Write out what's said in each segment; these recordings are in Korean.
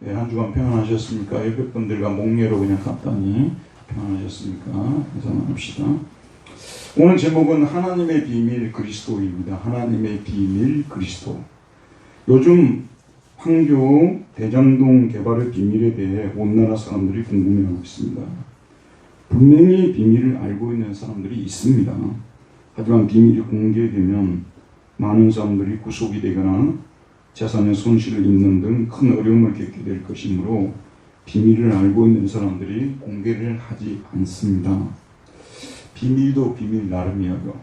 네, 한 주간 평안하셨습니까? 옆에 분들과 목례로 그냥 간단히 평안하셨습니까? 인사 나눕시다. 오늘 제목은 하나님의 비밀 그리스도입니다. 하나님의 비밀 그리스도. 요즘 황교 대장동 개발의 비밀에 대해 온 나라 사람들이 궁금해하고 있습니다. 분명히 비밀을 알고 있는 사람들이 있습니다. 하지만 비밀이 공개되면 많은 사람들이 구속이 되거나 재산의 손실을 입는 등 큰 어려움을 겪게 될 것이므로 비밀을 알고 있는 사람들이 공개를 하지 않습니다. 비밀도 비밀 나름이어요.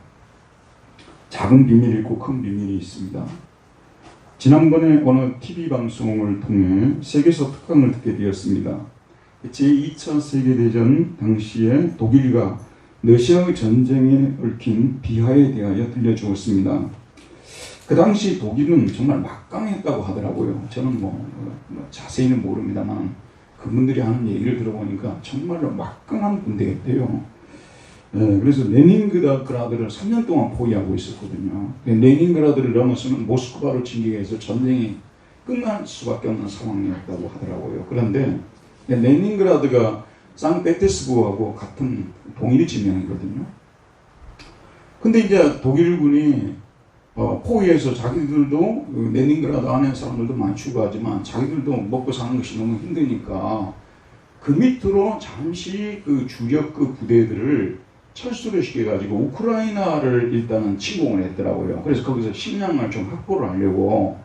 작은 비밀이 있고 큰 비밀이 있습니다. 지난번에 어느 TV 방송을 통해 세계사 특강을 듣게 되었습니다. 제2차 세계대전 당시에 독일과 러시아의 전쟁에 얽힌 비하에 대하여 들려주었습니다. 그 당시 독일은 정말 막강했다고 하더라고요. 저는 자세히는 모릅니다만 그분들이 하는 얘기를 들어보니까 정말로 막강한 군대였대요. 그래서 레닌그라드를 3년 동안 포위하고 있었거든요. 레닌그라드를 넘어서는 모스크바로 진격해서 전쟁이 끝날 수밖에 없는 상황이었다고 하더라고요. 그런데 레닌그라드가 상페테르부르크하고 같은 동일 지명이거든요. 근데 이제 독일군이 포위해서 자기들도 레닌그라드 안에 사람들도 많이 추구하지만 자기들도 먹고 사는 것이 너무 힘드니까 그 밑으로 잠시 그 주력 그 부대들을 철수를 시켜가지고 우크라이나를 일단은 침공을 했더라고요. 그래서 거기서 식량을 좀 확보를 하려고.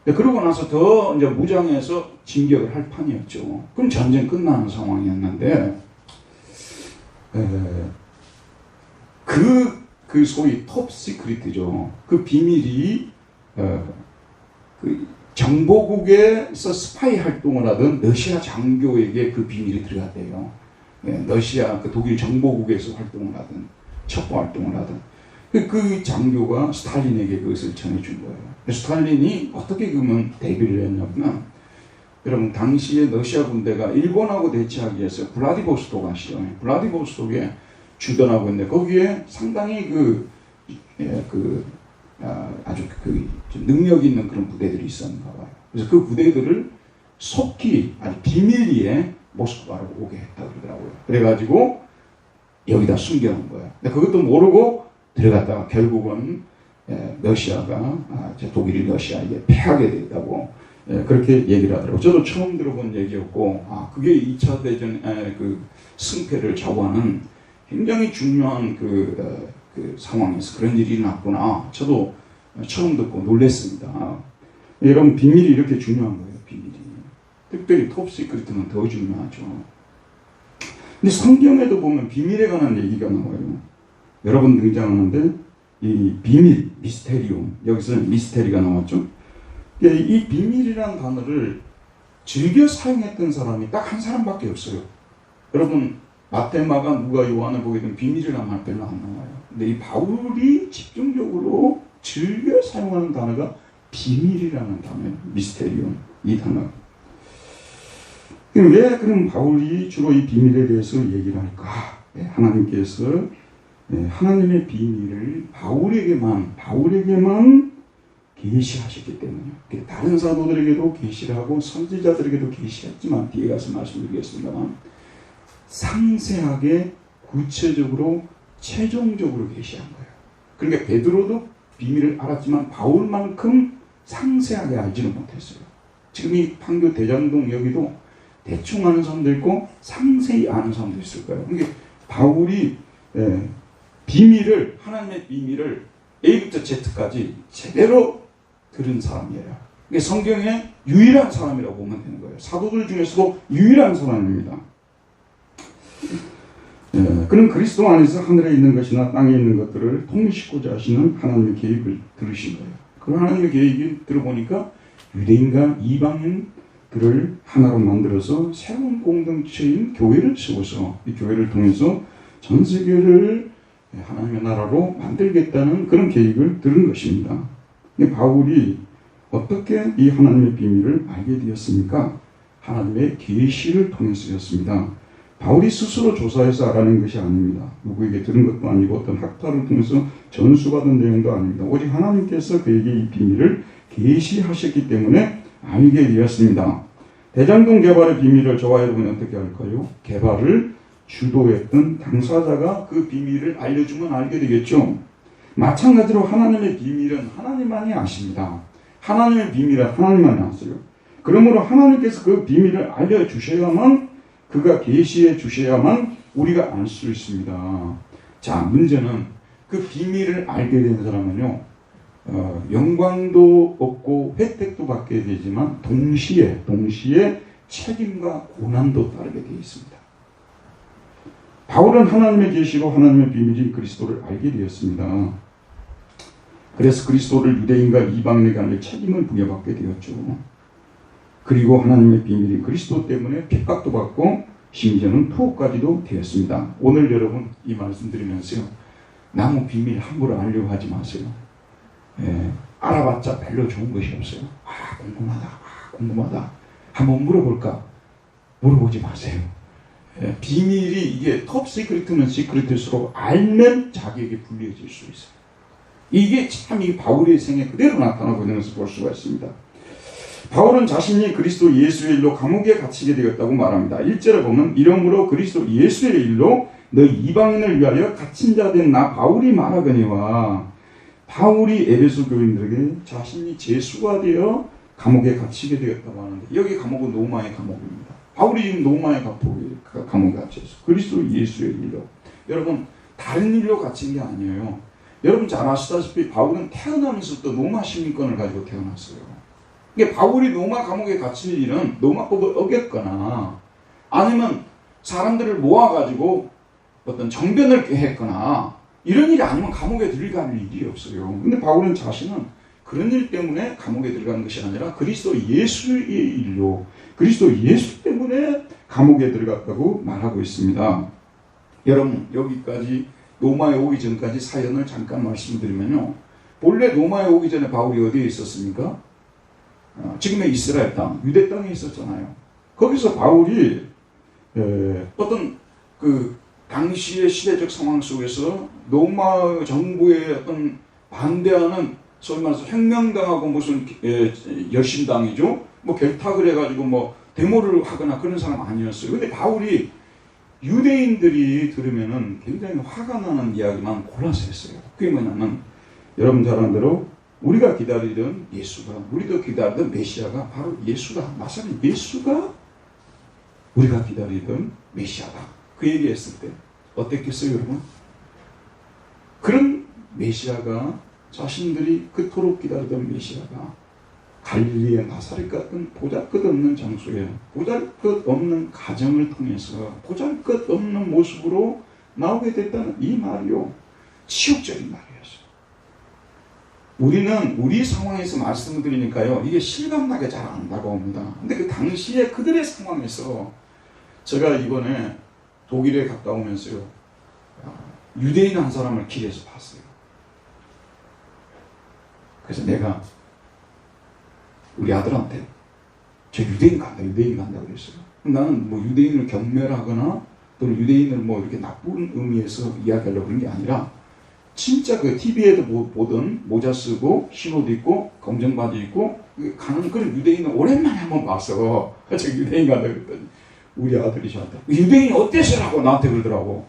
그러고 나서 더 이제 무장해서 진격을 할 판이었죠. 그럼 전쟁 끝나는 상황이었는데, 그 소위 톱 시크릿이죠. 그 비밀이, 그 정보국에서 스파이 활동을 하던 러시아 장교에게 그 비밀이 들어갔대요. 러시아 그 독일 정보국에서 활동을 하던, 첩보 활동을 하던 그 장교가 스탈린에게 그것을 전해준 거예요. 스탈린이 어떻게 그러면 대비를 했냐면, 여러분 당시에 러시아 군대가 일본하고 대치하기 위해서 블라디보스토크 아시죠? 블라디보스토크에 주둔하고 있는데 거기에 상당히 아주 능력 있는 그런 부대들이 있었는가 봐요. 그래서 그 부대들을 속히 아주 비밀리에 모스크바로 오게 했다고 그러더라고요. 그래가지고 여기다 숨겨놓은 거예요. 근데 그것도 모르고 들어갔다가 결국은 러시아가 독일이 러시아에게 패하게 됐다고 그렇게 얘기를 하더라고요. 저도 처음 들어본 얘기였고 그게 2차 대전의 그 승패를 좌우하는 굉장히 중요한 그 상황에서 그런 일이 났구나. 저도 처음 듣고 놀랐습니다. 여러분 비밀이 이렇게 중요한 거예요. 비밀이. 특별히 톱시크릿은 더 중요하죠. 근데 성경에도 보면 비밀에 관한 얘기가 나와요. 여러 번 등장하는데 이 비밀, 미스테리움, 여기서는 미스테리가 나왔죠. 이 비밀이라는 단어를 즐겨 사용했던 사람이 딱 한 사람밖에 없어요. 여러분 마태, 마가, 누가, 요한을 보게 되면 비밀이라는 말 별로 안 나와요. 근데 이 바울이 집중적으로 즐겨 사용하는 단어가 비밀이라는 단어예요. 미스테리움, 이 단어. 왜 그럼 바울이 주로 이 비밀에 대해서 얘기를 할까? 하나님께서 하나님의 비밀을 바울에게만 계시하셨기 때문에 다른 사도들에게도 계시를 하고 선지자들에게도 계시했지만 뒤에 가서 말씀드리겠습니다만 상세하게 구체적으로 최종적으로 계시한 거예요. 그러니까 베드로도 비밀을 알았지만 바울만큼 상세하게 알지는 못했어요. 지금 이 판교 대장동 여기도 대충 아는 사람도 있고 상세히 아는 사람도 있을 거예요. 그러니까 바울이 비밀을, 하나님의 비밀을 A부터 Z까지 제대로 들은 사람이에요. 그러니까 성경의 유일한 사람이라고 보면 되는 거예요. 사도들 중에서도 유일한 사람입니다. 그는 그리스도 안에서 하늘에 있는 것이나 땅에 있는 것들을 통일시키고자 하시는 하나님의 계획을 들으신 거예요. 그 하나님의 계획을 들어보니까 유대인과 이방인들을 하나로 만들어서 새로운 공동체인 교회를 세워서 이 교회를 통해서 전 세계를 하나님의 나라로 만들겠다는 그런 계획을 들은 것입니다. 바울이 어떻게 이 하나님의 비밀을 알게 되었습니까? 하나님의 계시를 통해서였습니다. 바울이 스스로 조사해서 알아낸 것이 아닙니다. 누구에게 들은 것도 아니고 어떤 학파를 통해서 전수받은 내용도 아닙니다. 오직 하나님께서 그에게 이 비밀을 계시하셨기 때문에 알게 되었습니다. 대장동 개발의 비밀을 저와 여러분이 어떻게 할까요? 개발을 주도했던 당사자가 그 비밀을 알려주면 알게 되겠죠. 마찬가지로 하나님의 비밀은 하나님만이 아십니다. 하나님의 비밀은 하나님만이 아세요. 그러므로 하나님께서 그 비밀을 알려주셔야만, 그가 계시해 주셔야만 우리가 알 수 있습니다. 자, 문제는 그 비밀을 알게 된 사람은요, 영광도 얻고 혜택도 받게 되지만 동시에 책임과 고난도 따르게 되어 있습니다. 바울은 하나님의 계시로 하나님의 비밀인 그리스도를 알게 되었습니다. 그래서 그리스도를 유대인과 이방인에게 알릴 책임을 부여받게 되었죠. 그리고 하나님의 비밀인 그리스도 때문에 핍박도 받고 심지어는 투옥까지도 되었습니다. 오늘 여러분 이 말씀 드리면서요, 남의 비밀 함부로 알려고 하지 마세요. 알아봤자 별로 좋은 것이 없어요. 궁금하다. 한번 물어볼까? 물어보지 마세요. 비밀이 이게 톱 시크릿이면 시크릿일수록 알면 자기에게 불리해질 수 있어요. 이게 참 이 바울의 생에 그대로 나타나고 있는 것을 볼 수가 있습니다. 바울은 자신이 그리스도 예수의 일로 감옥에 갇히게 되었다고 말합니다. 1절에 보면 이러므로 그리스도 예수의 일로 너희 이방인을 위하여 갇힌 자 된 나 바울이 말하거니와, 바울이 에베소 교인들에게 자신이 죄수가 되어 감옥에 갇히게 되었다고 하는데, 여기 감옥은 로마의 감옥입니다. 바울이 지금 로마의 감옥에 갇혀있어요. 그리스도 예수의 일로. 여러분, 다른 일로 갇힌 게 아니에요. 여러분 잘 아시다시피 바울은 태어나면서부터 로마 시민권을 가지고 태어났어요. 그러니까 바울이 로마 감옥에 갇힌 일은 로마법을 어겼거나 아니면 사람들을 모아가지고 어떤 정변을 했거나 이런 일이 아니면 감옥에 들어갈 일이 없어요. 근데 바울은 자신은 그런 일 때문에 감옥에 들어가는 것이 아니라 그리스도 예수의 일로, 그리스도 예수 때문에 감옥에 들어갔다고 말하고 있습니다. 여러분, 여기까지 로마에 오기 전까지 사연을 잠깐 말씀드리면요, 본래 로마에 오기 전에 바울이 어디에 있었습니까? 지금의 이스라엘 땅, 유대 땅에 있었잖아요. 거기서 바울이 어떤 그 당시의 시대적 상황 속에서 로마 정부의 어떤 반대하는, 소위 말해서 혁명당하고 무슨 열심당이죠, 뭐 결탁을 해가지고 뭐 데모를 하거나 그런 사람 아니었어요. 근데 바울이 유대인들이 들으면은 굉장히 화가 나는 이야기만 골라서 했어요. 그게 뭐냐면, 여러분 잘 아는 대로 우리가 기다리던 예수가, 우리도 기다리던 메시아가 바로 예수다. 마사는 예수가 우리가 기다리던 메시아다. 그 얘기했을 때 어땠겠어요, 여러분? 그런 메시아가, 자신들이 그토록 기다리던 메시아가 갈릴리의 나사렛 같은 보잘것없는 장소에 보잘것없는 가정을 통해서 보잘것없는 모습으로 나오게 됐다는 이 말이요, 치욕적인 말이었어요. 우리는 우리 상황에서 말씀을 드리니까요, 이게 실감나게 잘 안 다가옵니다. 근데 그 당시에 그들의 상황에서, 제가 이번에 독일에 갔다 오면서요, 유대인 한 사람을 길에서 봤어요. 그래서 내가 우리 아들한테 저 유대인 간다 그랬어요. 나는 뭐 유대인을 경멸하거나 또는 유대인을 뭐 이렇게 나쁜 의미에서 이야기하려고 그런 게 아니라, 진짜 그 TV에도 보던 모자 쓰고 신호도 입고 검정 바지 입고 가는 그런 유대인을 오랜만에 한번 봤어. 저 유대인 간다 그랬더니 우리 아들이 저한테 유대인이 어때서라고 나한테 그러더라고.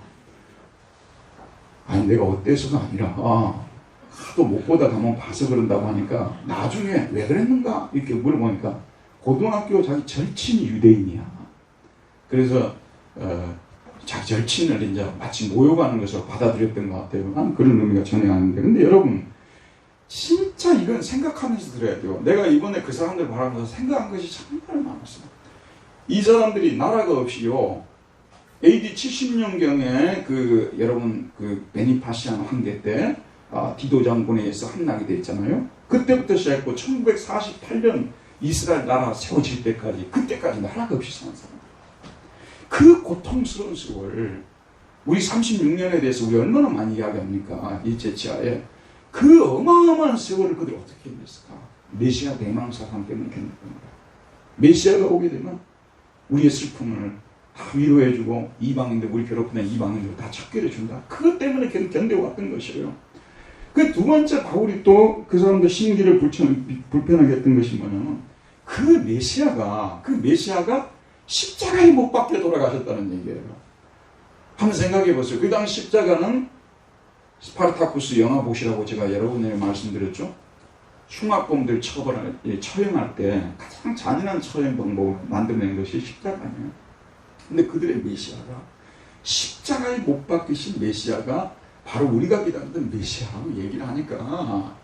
아니, 내가 어때서가 아니라 하도 못 보다 가면 봐서 그런다고 하니까, 나중에 왜 그랬는가 이렇게 물어보니까 고등학교 자기 절친이 유대인이야. 그래서 자기 절친을 이제 마치 모욕하는 것으로 받아들였던 것 같아요. 난 그런 의미가 전혀 아닌데, 근데 여러분 진짜 이건 생각하면서 들어야 돼요. 내가 이번에 그 사람들 바라보면서 생각한 것이 정말 많았어요. 이 사람들이 나라가 없이요, AD 70년경에 여러분 베니파시안 황제 때 디도 장군에 의해서 함락이 됐잖아요. 그때부터 시작했고 1948년 이스라엘 나라 세워질 때까지, 그때까지 나라가 없이 사는 사람. 그 고통스러운 세월, 우리 36년에 대해서 우리 얼마나 많이 이야기합니까? 일제치하에 그 어마어마한 세월을 그들이 어떻게 했을까? 메시아 대망 사상 때문에 겪는 겁니다. 메시아가 오게 되면 우리의 슬픔을 다 위로해주고, 이방인들, 우리 괴롭히는 이방인들 다 척결해준다. 그것 때문에 견뎌왔던 것이에요. 그 두 번째, 바울이 또 그 사람들 심기를 불편하게 했던 것이 뭐냐면, 그 그 메시아가 십자가에 못 박혀 돌아가셨다는 얘기예요. 한번 생각해 보세요. 그 당시 십자가는 스파르타쿠스 영화 보시라고 제가 여러 번에 말씀드렸죠. 흉악범들 처형할 때 가장 잔인한 처형 방법을 만들어낸 것이 십자가예요. 근데 그들의 메시아가 십자가에 못 박히신 메시아가 바로 우리가 기다리던 메시아라고 얘기를 하니까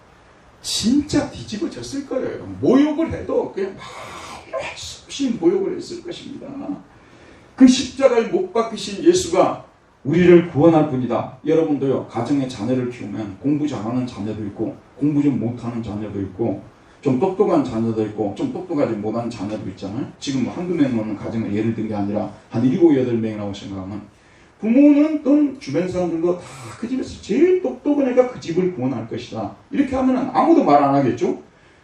진짜 뒤집어졌을 거예요. 모욕을 해도 그냥 말로 할 수 없이 모욕을 했을 것입니다. 그 십자가에 못 박히신 예수가 우리를 구원할 분이다. 여러분도요, 가정에 자녀를 키우면 공부 잘하는 자녀도 있고 공부 좀 못하는 자녀도 있고 좀 똑똑한 자녀도 있고 좀 똑똑하지 못한 자녀도 있잖아요. 지금 한두 명만 가정을 예를 든 게 아니라 한 7, 8명이라고 생각하면 부모는 또는 주변 사람들도 다 그 집에서 제일 똑똑한 애가 그 집을 구원할 것이다. 이렇게 하면 아무도 말 안 하겠죠.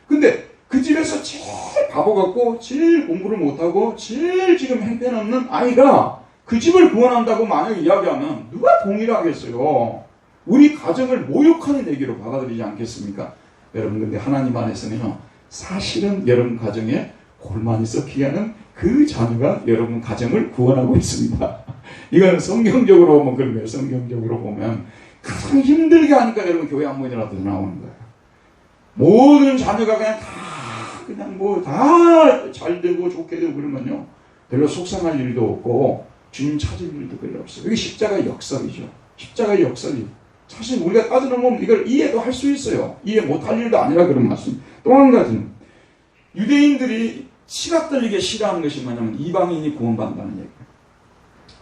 근데 그 집에서 제일 바보 같고 제일 공부를 못하고 제일 지금 행편없는 아이가 그 집을 구원한다고 만약 이야기하면 누가 동의를 하겠어요? 우리 가정을 모욕하는 얘기로 받아들이지 않겠습니까? 여러분, 근데 하나님 안에서는요, 사실은 여러분 가정에 골만이 썩히게 하는 그 자녀가 여러분 가정을 구원하고 있습니다. 이건 성경적으로 보면 그런 거예요. 성경적으로 보면 가장 힘들게 하니까 여러분 교회 한 번이라도 나오는 거예요. 모든 자녀가 그냥 뭐 다 잘 되고 좋게 되고 그러면요, 별로 속상할 일도 없고 주님 찾을 일도 별로 없어요. 이게 십자가의 역설이죠. 십자가의 역설이. 사실 우리가 따져보면 이걸 이해도 할 수 있어요. 이해 못할 일도 아니라 그런 말씀. 또 한 가지는 유대인들이 치가 떨리게 싫어하는 것이 뭐냐면 이방인이 구원받는다는 얘기예요.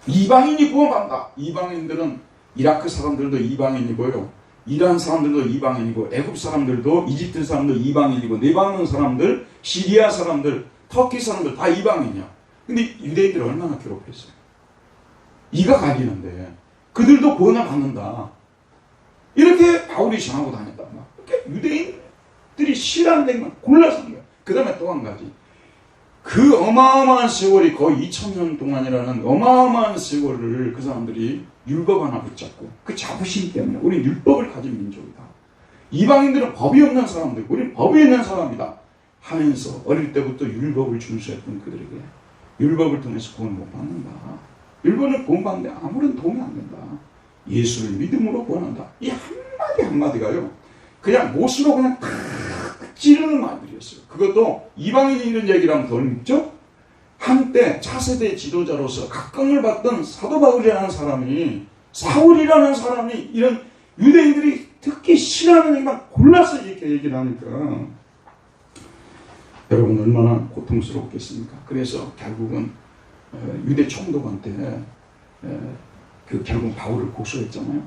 이방인이 구원받는다. 이방인들은 이라크 사람들도 이방인이고요, 이란 사람들도 이방인이고, 애굽 사람들도, 이집트 사람도 이방인이고, 레바논 사람들, 시리아 사람들, 터키 사람들 다 이방인이야. 근데 유대인들이 얼마나 괴롭혔어요. 이가 갈리는데 그들도 구원을 받는다. 이렇게 바울이 전하고 다녔단 말이야. 이렇게 유대인들이 싫어하는 데만 골라서 한 거야. 그 다음에 또 한 가지. 그 어마어마한 세월이 거의 2000년 동안이라는 어마어마한 세월을 그 사람들이 율법 하나 붙잡고 그 자부심 때문에 우리 율법을 가진 민족이다. 이방인들은 법이 없는 사람들, 우리는 법이 있는 사람이다 하면서 어릴 때부터 율법을 준수했던 그들에게 율법을 통해서 구원 못 받는다. 율법을 구원받는데 아무런 도움이 안 된다. 예수를 믿음으로 구원한다. 이 한마디 한마디가요, 그냥 못으로 그냥 찌르는 말들이었어요. 그것도 이방인이 이런 얘기를 하면 덜 믿죠? 한때 차세대 지도자로서 각광을 받던 사도 바울이라는 사람이, 사울이라는 사람이 이런 유대인들이 듣기 싫어하는 얘기만 골라서 이렇게 얘기를 하니까 여러분 얼마나 고통스럽겠습니까? 그래서 결국은 유대 총독한테 결국 바울을 고소했잖아요.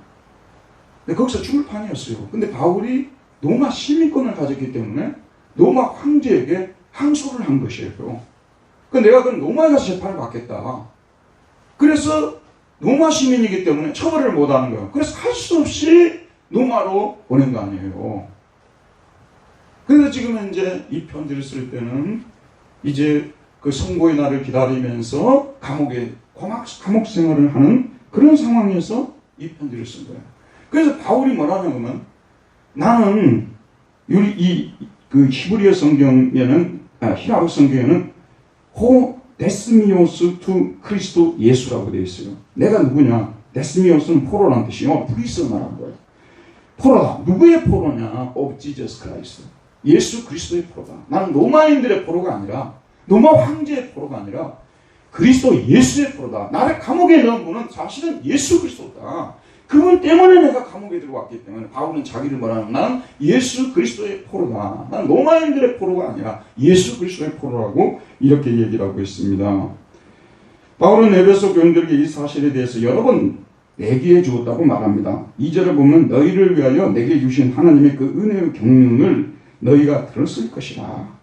근데 거기서 죽을 판이었어요. 근데 바울이 로마 시민권을 가졌기 때문에 로마 황제에게 항소를 한 것이에요. 내가 그럼 로마에 가서 재판을 받겠다. 그래서 로마 시민이기 때문에 처벌을 못하는 거예요. 그래서 할 수 없이 로마로 보낸 거 아니에요. 그래서 지금 현재 이 편지를 쓸 때는 이제 그 선고의 날을 기다리면서 감옥 생활을 하는 그런 상황에서 이 편지를 쓴 거예요. 그래서 바울이 뭐라냐면, 나는 그 히브리어 성경에는, 히라브 성경에는 호 데스미오스 투 크리스도 예수라고 되어 있어요. 내가 누구냐? 데스미오스는 포로란 뜻이요. 프리스 말한 거예요. 포로다. 누구의 포로냐? of Jesus Christ. 예수 그리스도의 포로다. 나는 로마인들의 포로가 아니라, 로마 황제의 포로가 아니라 그리스도 예수의 포로다. 나를 감옥에 넣은 분은 사실은 예수 그리스도다. 그분 때문에 내가 감옥에 들어왔기 때문에 바울은 자기를 말하는, 나는 예수 그리스도의 포로다. 나는 로마인들의 포로가 아니라 예수 그리스도의 포로라고 이렇게 얘기를 하고 있습니다. 바울은 에베소 교인들에게 이 사실에 대해서 여러 번 내기해 주었다고 말합니다. 2절을 보면 너희를 위하여 내게 주신 하나님의 그 은혜의 경륜을 너희가 들었을 것이라.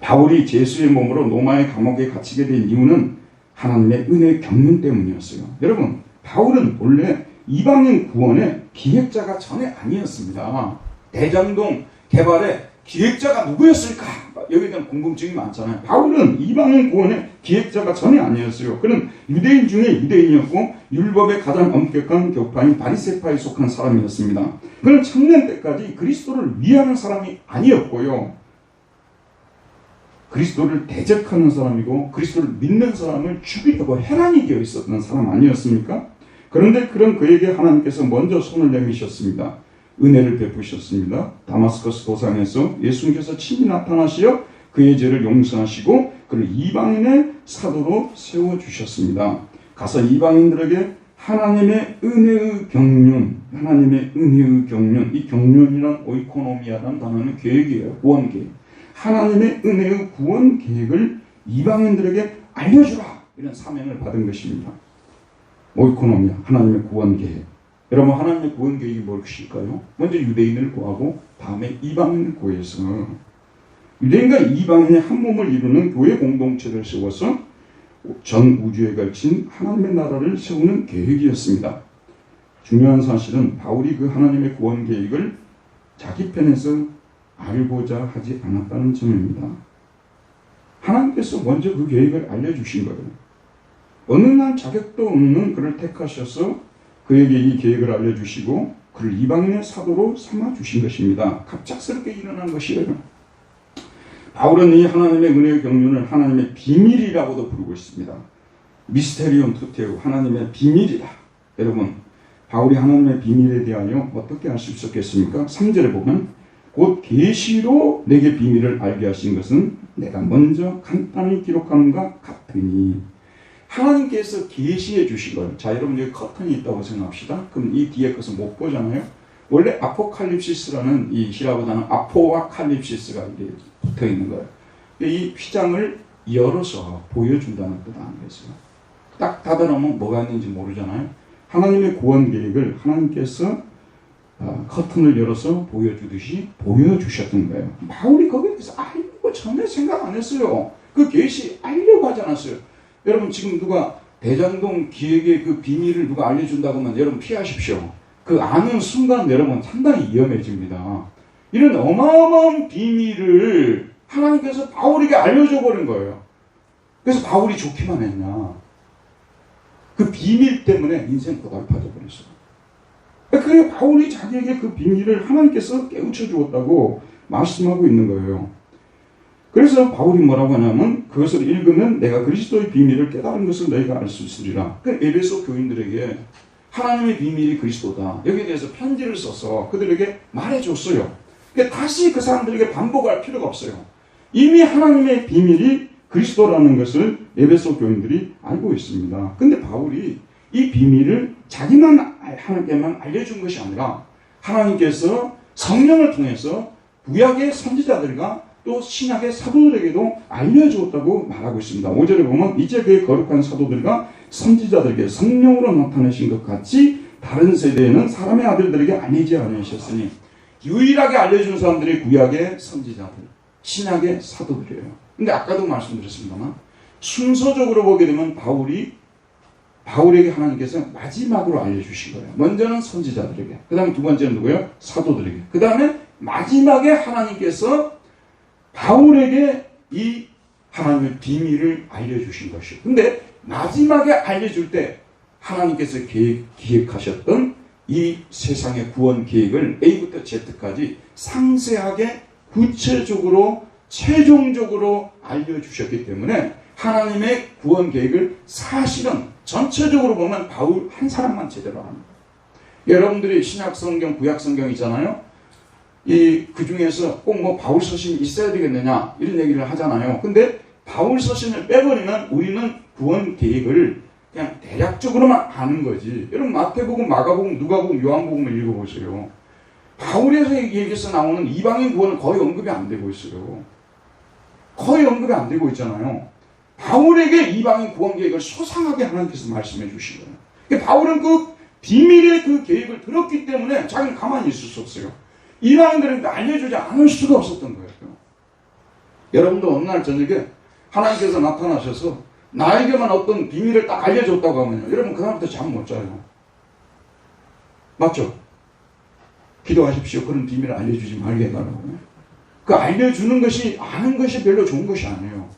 바울이 예수의 몸으로 로마의 감옥에 갇히게 된 이유는 하나님의 은혜의 경륜 때문이었어요. 여러분, 바울은 원래 이방인 구원의 기획자가 전혀 아니었습니다. 대장동 개발의 기획자가 누구였을까? 여기에 대한 궁금증이 많잖아요. 바울은 이방인 구원의 기획자가 전혀 아니었어요. 그는 유대인 중에 유대인이었고 율법의 가장 엄격한 교파인 바리새파에 속한 사람이었습니다. 그는 청년 때까지 그리스도를 위하는 사람이 아니었고요. 그리스도를 대적하는 사람이고 그리스도를 믿는 사람을 죽이려고 혈안이 되어 있었던 사람 아니었습니까? 그런데 그런 그에게 하나님께서 먼저 손을 내미셨습니다. 은혜를 베푸셨습니다. 다마스커스 도상에서 예수님께서 친히 나타나시어 그의 죄를 용서하시고 그를 이방인의 사도로 세워주셨습니다. 가서 이방인들에게 하나님의 은혜의 경륜, 하나님의 은혜의 경륜, 이 경륜이란 오이코노미아라는 단어는 계획이에요. 구원 계획. 하나님의 은혜의 구원 계획을 이방인들에게 알려주라. 이런 사명을 받은 것입니다. 오이코노미아, 하나님의 구원 계획. 여러분, 하나님의 구원 계획이 무엇일까요? 먼저 유대인을 구하고 다음에 이방인을 구해서 유대인과 이방인의 한 몸을 이루는 교회 공동체를 세워서 전 우주에 걸친 하나님의 나라를 세우는 계획이었습니다. 중요한 사실은 바울이 그 하나님의 구원 계획을 자기 편에서 알고자 하지 않았다는 점입니다. 하나님께서 먼저 그 계획을 알려주신 거예요. 어느 날 자격도 없는 그를 택하셔서 그에게 이 계획을 알려주시고 그를 이방인의 사도로 삼아주신 것입니다. 갑작스럽게 일어난 것이에요. 바울은 이 하나님의 은혜의 경륜을 하나님의 비밀이라고도 부르고 있습니다. 미스테리움 투테우, 하나님의 비밀이다. 여러분, 바울이 하나님의 비밀에 대하여 어떻게 알 수 있었겠습니까? 3절에 보면 곧 계시로 내게 비밀을 알게 하신 것은 내가 먼저 간단히 기록하는가 같으니, 하나님께서 계시해 주신 거예요. 자, 여러분, 여기 커튼이 있다고 생각합시다. 그럼 이 뒤에 것은 못 보잖아요. 원래 아포칼립시스라는 이 히라보 단어 아포와 칼립시스가 이렇게 붙어 있는 거예요. 이 휘장을 열어서 보여준다는 뜻 아니겠어요? 딱 닫아놓으면 뭐가 있는지 모르잖아요. 하나님의 구원 계획을 하나님께서 커튼을 열어서 보여주듯이 보여주셨던 거예요. 바울이 거기에 대해서 알려고 전혀 생각 안 했어요. 그 계시 알려고 하지 않았어요. 여러분, 지금 누가 대장동 기획의 그 비밀을 누가 알려준다고 하면 여러분 피하십시오. 그 아는 순간 여러분 상당히 위험해집니다. 이런 어마어마한 비밀을 하나님께서 바울에게 알려줘 버린 거예요. 그래서 바울이 좋기만 했냐. 그 비밀 때문에 인생 고달파져 버렸어요. 그래, 바울이 자기에게 그 비밀을 하나님께서 깨우쳐 주었다고 말씀하고 있는 거예요. 그래서 바울이 뭐라고 하냐면 그것을 읽으면 내가 그리스도의 비밀을 깨달은 것을 너희가 알 수 있으리라. 그 에베소 교인들에게 하나님의 비밀이 그리스도다. 여기에 대해서 편지를 써서 그들에게 말해줬어요. 다시 그 사람들에게 반복할 필요가 없어요. 이미 하나님의 비밀이 그리스도라는 것을 에베소 교인들이 알고 있습니다. 근데 바울이 이 비밀을 자기만 하나님께만 알려준 것이 아니라 하나님께서 성령을 통해서 구약의 선지자들과 또 신약의 사도들에게도 알려주었다고 말하고 있습니다. 5절에 보면 이제 그의 거룩한 사도들과 선지자들에게 성령으로 나타내신 것 같이 다른 세대에는 사람의 아들들에게 알리지 않으셨으니, 유일하게 알려준 사람들이 구약의 선지자들, 신약의 사도들이에요. 근데 아까도 말씀드렸습니다만 순서적으로 보게 되면 바울에게 하나님께서 마지막으로 알려주신 거예요. 먼저는 선지자들에게, 그 다음에 두 번째는 누구예요? 사도들에게, 그 다음에 마지막에 하나님께서 바울에게 이 하나님의 비밀을 알려주신 것이에요. 근데 마지막에 알려줄 때 하나님께서 기획하셨던 이 세상의 구원 계획을 A부터 Z까지 상세하게 구체적으로 최종적으로 알려주셨기 때문에 하나님의 구원 계획을 사실은 전체적으로 보면 바울 한 사람만 제대로 합니다. 여러분들이 신약 성경, 구약 성경 있잖아요. 그 중에서 꼭 뭐 바울 서신이 있어야 되겠느냐 이런 얘기를 하잖아요. 근데 바울 서신을 빼버리면 우리는 구원 계획을 그냥 대략적으로만 아는 거지. 여러분, 마태복음, 마가복음, 누가복음, 요한복음을 읽어보세요. 바울에서 얘기해서 나오는 이방인 구원은 거의 언급이 안 되고 있어요. 거의 언급이 안 되고 있잖아요. 바울에게 이방인 구원 계획을 소상하게 하나님께서 말씀해 주신 거예요. 그러니까 바울은 그 비밀의 그 계획을 들었기 때문에 자기는 가만히 있을 수 없어요. 이방인들에게 알려주지 않을 수가 없었던 거예요. 여러분도 어느 날 저녁에 하나님께서 나타나셔서 나에게만 어떤 비밀을 딱 알려줬다고 하면요, 여러분 그다음부터 잠 못 자요. 맞죠? 기도하십시오. 그런 비밀을 알려주지 말게 해달라고요. 그 알려주는 것이, 아는 것이 별로 좋은 것이 아니에요.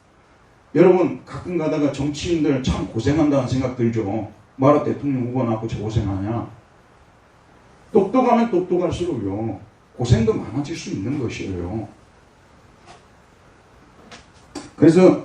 여러분, 가끔 가다가 정치인들 참 고생한다는 생각 들죠. 뭐하러 대통령 후보 나고 저 고생하냐. 똑똑하면 똑똑할수록요, 고생도 많아질 수 있는 것이에요. 그래서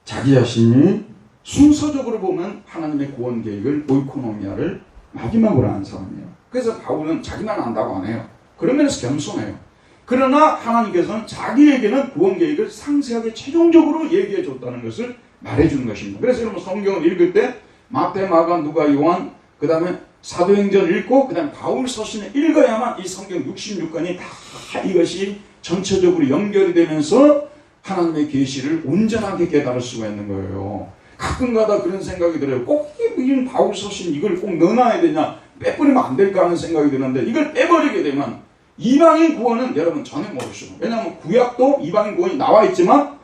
자기 자신이 순서적으로 보면 하나님의 구원 계획을 오이코노미아를 마지막으로 한 사람이에요. 그래서 바울은 자기만 안다고 안 해요. 그런 면에서 겸손해요. 그러나 하나님께서는 자기에게는 구원 계획을 상세하게 최종적으로 얘기해 줬다는 것을 말해주는 것입니다. 그래서 여러분 성경을 읽을 때 마태, 마가, 누가, 요한, 그 다음에 사도행전 읽고 그 다음에 바울 서신을 읽어야만 이 성경 66권이 다 이것이 전체적으로 연결이 되면서 하나님의 계시를 온전하게 깨달을 수가 있는 거예요. 가끔가다 그런 생각이 들어요. 꼭 이 바울 서신 이걸 꼭 넣어놔야 되냐, 빼버리면 안 될까 하는 생각이 드는데, 이걸 빼버리게 되면 이방인 구원은 여러분 전혀 모르시고, 왜냐하면 구약도 이방인 구원이 나와 있지만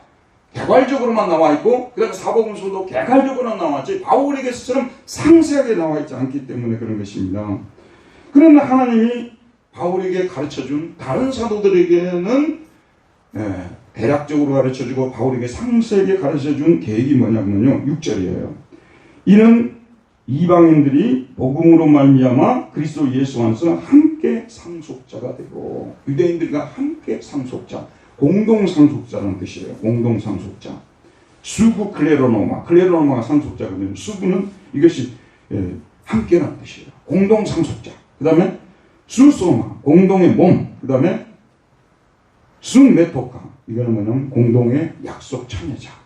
개괄적으로만 나와 있고, 그 다음에 사복음서도 개괄적으로만 나왔지 바울에게서처럼 상세하게 나와 있지 않기 때문에 그런 것입니다. 그러나 하나님이 바울에게 가르쳐준 다른 사도들에게는 대략적으로 가르쳐주고 바울에게 상세하게 가르쳐준 계획이 뭐냐면요, 6절이에요. 이는 이방인들이 복음으로 말미암아 그리스도 예수 안에서 함께 상속자가 되고, 유대인들과 함께 상속자, 공동 상속자라는 뜻이에요. 공동 상속자. 수구 클레로노마, 클레로노마가 상속자거든요. 수구는 이것이 함께라는 뜻이에요. 공동 상속자. 그 다음에 수소마, 공동의 몸. 그 다음에 순메토카, 이거는 뭐냐면 공동의 약속 참여자.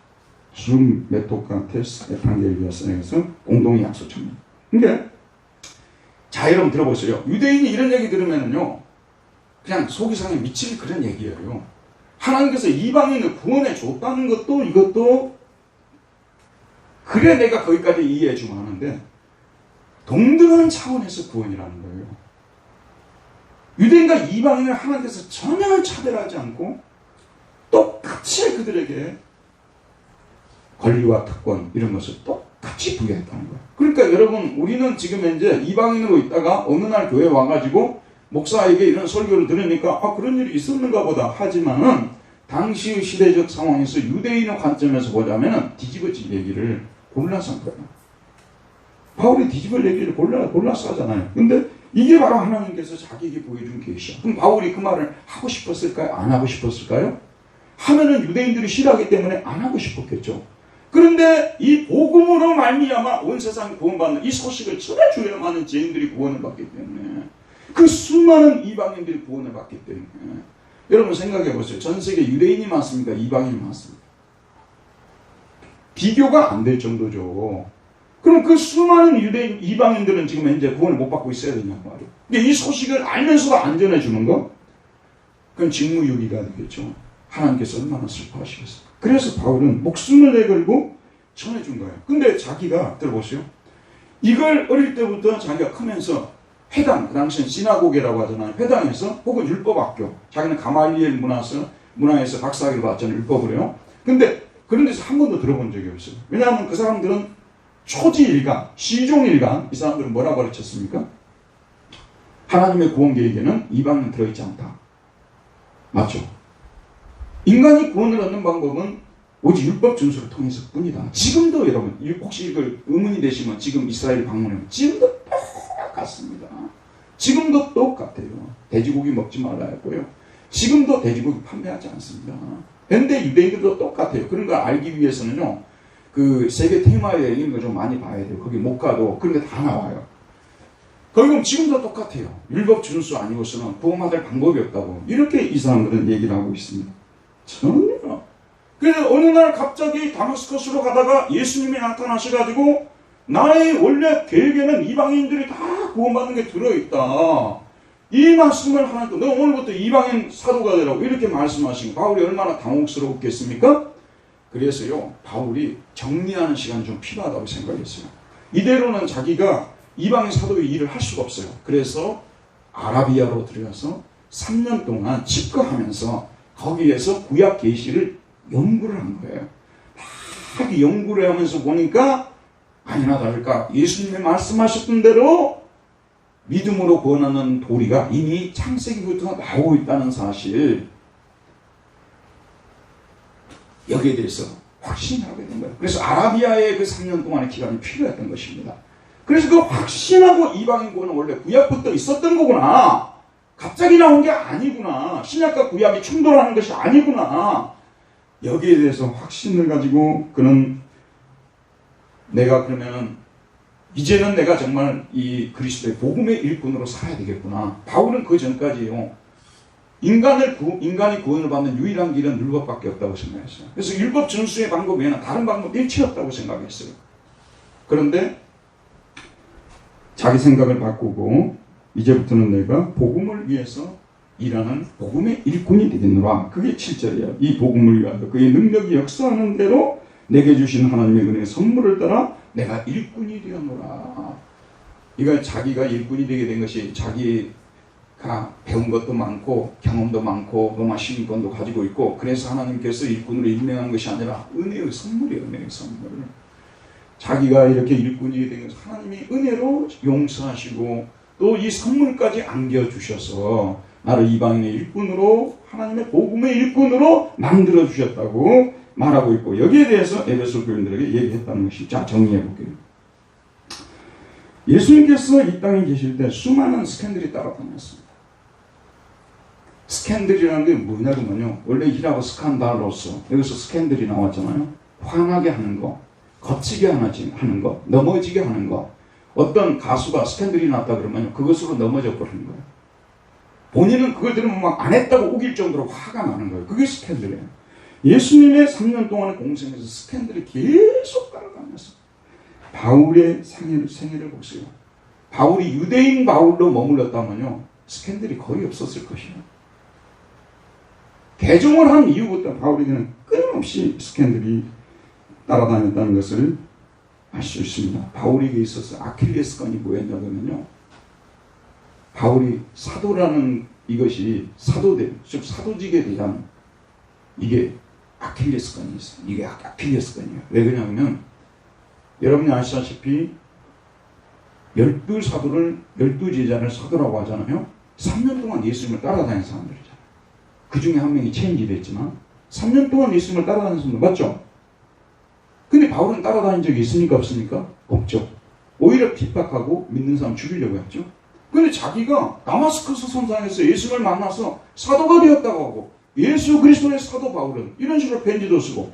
순메토카 테스 에판겔리아스에서 공동의 약속 참여. 그러니까 자, 여러분 들어보세요. 유대인이 이런 얘기 들으면요, 그냥 속이 상해 미칠 그런 얘기예요. 하나님께서 이방인을 구원해 줬다는 것도 이것도 그래 내가 거기까지 이해해 주면 하는데, 동등한 차원에서 구원이라는 거예요. 유대인과 이방인을 하나님께서 전혀 차별하지 않고 똑같이 그들에게 권리와 특권 이런 것을 똑같이 부여했다는 거예요. 그러니까 여러분, 우리는 지금 현재 이방인으로 있다가 어느 날 교회 와가지고 목사에게 이런 설교를 들으니까 그런 일이 있었는가 보다 하지만은, 당시의 시대적 상황에서 유대인의 관점에서 보자면은 뒤집어진 얘기를 골라서 한 거예요. 바울이 뒤집을 얘기를 골라서 하잖아요. 근데 이게 바로 하나님께서 자기에게 보여준 계시야. 그럼 바울이 그 말을 하고 싶었을까요? 안 하고 싶었을까요? 하면은 유대인들이 싫어하기 때문에 안 하고 싶었겠죠. 그런데 이 복음으로 말미암아 온 세상이 구원받는 이 소식을 전해줘야만 죄인들이 구원을 받기 때문에, 그 수많은 이방인들이 구원을 받기 때문에, 여러분 생각해 보세요. 전 세계 유대인이 많습니까? 이방인이 많습니까? 비교가 안 될 정도죠. 그럼 그 수많은 유대인, 이방인들은 지금 현재 구원을 못 받고 있어야 되냐고 말이에요. 근데 이 소식을 알면서도 안 전해주는 거? 그건 직무유기가 되겠죠. 하나님께서 얼마나 슬퍼하시겠어요. 그래서 바울은 목숨을 내걸고 전해준 거예요. 근데 자기가, 들어보세요. 이걸 어릴 때부터 자기가 크면서 회당, 그 당시엔 시나고게라고 하잖아요. 회당에서 혹은 율법학교, 자기는 가말리엘 문화에서 박사학위를 받았잖아요. 율법으로요. 근데 그런 데서 한 번도 들어본 적이 없어요. 왜냐하면 그 사람들은 초지일관, 시종일관, 이 사람들은 뭐라고 가르쳤습니까? 하나님의 구원 계획에는 이방인 들어있지 않다. 맞죠? 인간이 구원을 얻는 방법은 오직 율법 준수를 통해서 뿐이다. 지금도 여러분, 혹시 이걸 의문이 되시면 지금 이스라엘 방문해보면 지금도 똑같습니다. 지금도 똑같아요. 돼지고기 먹지 말라 했고요. 지금도 돼지고기 판매하지 않습니다. 현대 유대인들도 똑같아요. 그런 걸 알기 위해서는요, 그 세계 테마에 있는 거 좀 많이 봐야 돼요. 거기 못 가도 그런 게 다 나와요. 결국 지금도 똑같아요. 율법 준수 아니고서는 구원받을 방법이 없다고, 이렇게 이 사람들은 얘기를 하고 있습니다. 전혀. 그래서 어느 날 갑자기 다마스커스로 가다가 예수님이 나타나셔가지고, 나의 원래 계획에는 이방인들이 다 구원받는 게 들어있다. 이 말씀을 하니까 너 오늘부터 이방인 사도가 되라고 이렇게 말씀하신 거, 바울이 얼마나 당혹스러웠겠습니까? 그래서요, 바울이 정리하는 시간이 좀 필요하다고 생각했어요. 이대로는 자기가 이방인 사도의 일을 할 수가 없어요. 그래서 아라비아로 들어가서 3년 동안 집거하면서 거기에서 구약 계시를 연구를 한 거예요. 막 연구를 하면서 보니까 아니나 다를까 예수님이 말씀하셨던 대로 믿음으로 구원하는 도리가 이미 창세기부터 나오고 있다는 사실, 여기에 대해서 확신하게 된 거예요. 그래서 아라비아의 그 3년 동안의 기간이 필요했던 것입니다. 그래서 그 확신하고 이방인 구원은 원래 구약부터 있었던 거구나. 갑자기 나온 게 아니구나. 신약과 구약이 충돌하는 것이 아니구나. 여기에 대해서 확신을 가지고 그는 내가 그러면은 이제는 내가 정말 이 그리스도의 복음의 일꾼으로 살아야 되겠구나. 바울은 그 전까지요. 인간이 구원을 받는 유일한 길은 율법밖에 없다고 생각했어요. 그래서 율법 준수의 방법 외에는 다른 방법 일체 없다고 생각했어요. 그런데 자기 생각을 바꾸고 이제부터는 내가 복음을 위해서 일하는 복음의 일꾼이 되겠노라. 그게 7절이에요. 이 복음을 위하여 그의 능력이 역사하는 대로 내게 주신 하나님의 은혜의 선물을 따라 내가 일꾼이 되었노라. 이건 자기가 일꾼이 되게 된 것이 자기가 배운 것도 많고 경험도 많고 로마 시민권도 가지고 있고 그래서 하나님께서 일꾼으로 임명한 것이 아니라 은혜의 선물이에요. 은혜의 선물. 자기가 이렇게 일꾼이 된 것은 하나님이 은혜로 용서하시고 또 이 선물까지 안겨주셔서 나를 이방인의 일꾼으로 하나님의 복음의 일꾼으로 만들어 주셨다고 말하고 있고 여기에 대해서 에베소 교인들에게 얘기했다는 것이 자 정리해 볼게요. 예수님께서 이 땅에 계실 때 수많은 스캔들이 따라다녔습니다. 스캔들이라는 게 뭐냐면요. 원래 히라고 스칸달로서 여기서 스캔들이 나왔잖아요. 화나게 하는 거, 거치게 하는 거, 넘어지게 하는 거. 어떤 가수가 스캔들이 났다 그러면 그것으로 넘어져 버리는 거예요. 본인은 그걸 들으면 막 안 했다고 우길 정도로 화가 나는 거예요. 그게 스캔들이에요. 예수님의 3년 동안의 공생에서 스캔들이 계속 따라다녔어요. 바울의 생애를 보세요. 바울이 유대인 바울로 머물렀다면요. 스캔들이 거의 없었을 것이에요. 개종을 한 이후부터 바울에게는 끊임없이 스캔들이 따라다녔다는 것을 알 수 있습니다. 바울에게 있어서 아킬레스건이 뭐였냐면요. 바울이 사도라는 이것이 즉 사도직에 대한 이게 아킬레스건이 있어요. 이게 아킬레스건이에요. 왜 그러냐면 여러분이 아시다시피 12사도를 12제자를 사도라고 하잖아요. 3년 동안 예수님을 따라다닌 사람들이잖아요. 그 중에 한 명이 체인지 됐지만 3년 동안 예수님을 따라다닌 사람들 맞죠? 근데 바울은 따라다닌 적이 있습니까? 없습니까? 없죠. 오히려 핍박하고 믿는 사람 죽이려고 했죠. 근데 자기가 다마스커스 선상에서 예수를 만나서 사도가 되었다고 하고 예수 그리스도의 사도 바울은 이런 식으로 편지도 쓰고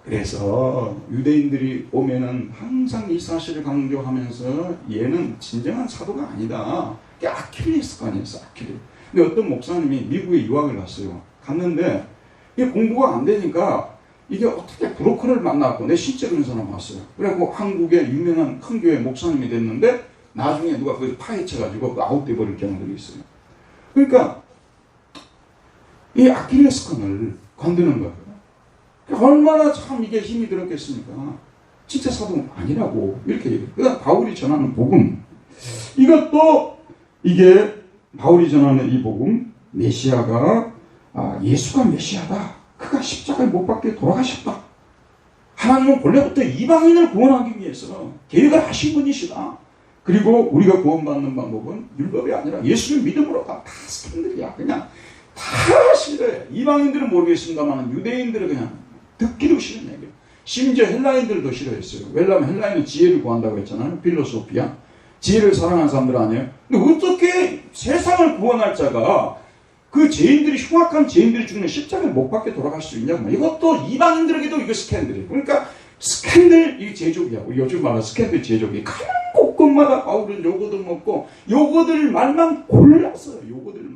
그래서 유대인들이 오면은 항상 이 사실을 강조하면서 얘는 진정한 사도가 아니다. 그게 아킬레스건이었어. 아킬레스. 근데 어떤 목사님이 미국에 유학을 갔어요. 갔는데 이게 공부가 안 되니까 이게 어떻게 브로커를 만나고 내 실제 그런 사람 봤어요. 그래갖고 한국의 유명한 큰 교회 목사님이 됐는데 나중에 누가 그걸 파헤쳐가지고 아웃돼 버릴 경우들이 있어요. 그러니까 이 아킬레스건을 건드는 거예요. 얼마나 참 이게 힘이 들었겠습니까? 진짜 사도는 아니라고 이렇게 얘기해요. 그다음 바울이 전하는 복음 이것도 이게 바울이 전하는 이 복음 메시아가 예수가 메시아다. 그가 십자가에 못 박혀 돌아가셨다. 하나님은 본래부터 이방인을 구원하기 위해서 계획을 하신 분이시다. 그리고 우리가 구원받는 방법은 율법이 아니라 예수를 믿음으로 다 스캔들이야. 그냥 다 싫어요. 이방인들은 모르겠습니다만 유대인들은 그냥 듣기도 싫은 얘기예요. 심지어 헬라인들도 싫어했어요. 왜냐하면 헬라인은 지혜를 구한다고 했잖아요. 필로소피아. 지혜를 사랑하는 사람들 아니에요? 근데 어떻게 세상을 구원할 자가 그 죄인들이 흉악한 죄인들이 죽는 십자가에 못 박혀 돌아갈 수 있냐고. 이것도 이방인들에게도 이거 스캔들이에요. 그러니까 스캔들 이 제조기야. 우리 요즘 말하는 스캔들 제조기. 가는 곳곳마다 바울은 요거들 먹고 요거들 말만 골라서 요거들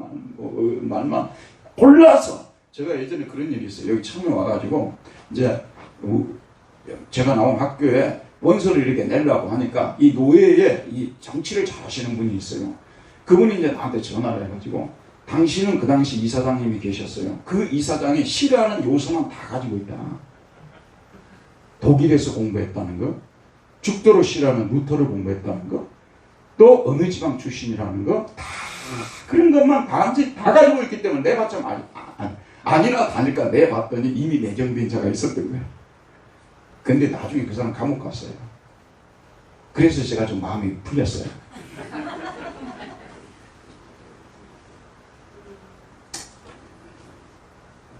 말만 골라서 제가 예전에 그런 일이 있어요. 여기 처음에 와가지고 이제 제가 나온 학교에 원서를 이렇게 내려고 하니까 이 노예에 이 정치를 잘 하시는 분이 있어요. 그분이 이제 나한테 전화를 해가지고 당신은 그 당시 이사장님이 계셨어요. 그 이사장이 싫어하는 요소만 다 가지고 있다. 독일에서 공부했다는 거, 죽도록 싫어하는 루터를 공부했다는 거, 또 어느 지방 출신이라는 거, 다 그런 것만 다 가지고 있기 때문에 내봤자 아니나 다니까 내봤더니 이미 내정된 자가 있었던 거예요. 근데 나중에 그 사람 감옥 갔어요. 그래서 제가 좀 마음이 풀렸어요.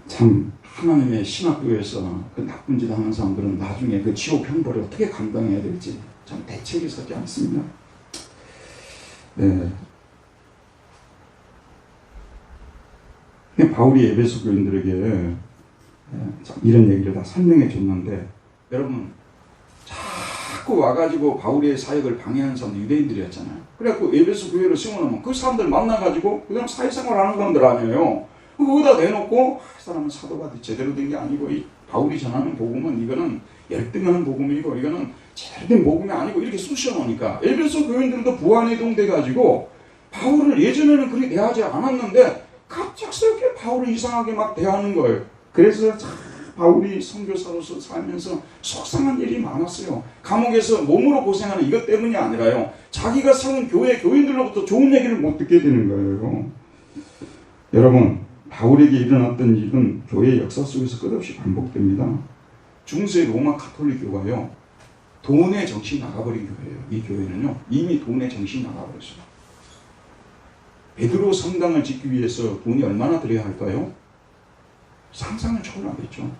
참 하나님의 신학교에서 그 나쁜 짓 하는 사람들은 나중에 그 지옥 형벌을 어떻게 감당해야 될지 참 대책이 서지 않습니다. 네. 바울이 에베소 교인들에게 이런 얘기를 다 설명해 줬는데 여러분 자꾸 와가지고 바울의 사역을 방해하는 사람들 유대인들이었잖아요. 그래갖고 에베소 교회를 세워놓으면 그 사람들 만나가지고 그냥 사회생활 하는 사람들 아니에요. 그거다 내놓고 이 사람은 사도가 제대로 된 게 아니고 이 바울이 전하는 복음은 이거는 열등하는 복음이고 이거는 제대로 된 복음이 아니고 이렇게 쑤셔놓으니까 에베소 교인들도 부안해동돼가지고 바울을 예전에는 그렇게 대하지 않았는데 갑작스럽게 바울을 이상하게 막 대하는 거예요. 그래서 참 바울이 선교사로서 살면서 속상한 일이 많았어요. 감옥에서 몸으로 고생하는 이것 때문이 아니라요. 자기가 세운 교회 교인들로부터 좋은 얘기를 못 듣게 되는 거예요. 여러분 바울에게 일어났던 일은 교회 역사 속에서 끝없이 반복됩니다. 중세 로마 가톨릭교가요. 돈의 정신이 나가버린 교회예요. 이 교회는요. 이미 돈의 정신이 나가버렸어요. 베드로 성당을 짓기 위해서 돈이 얼마나 들여야 할까요? 상상을 초월하겠죠.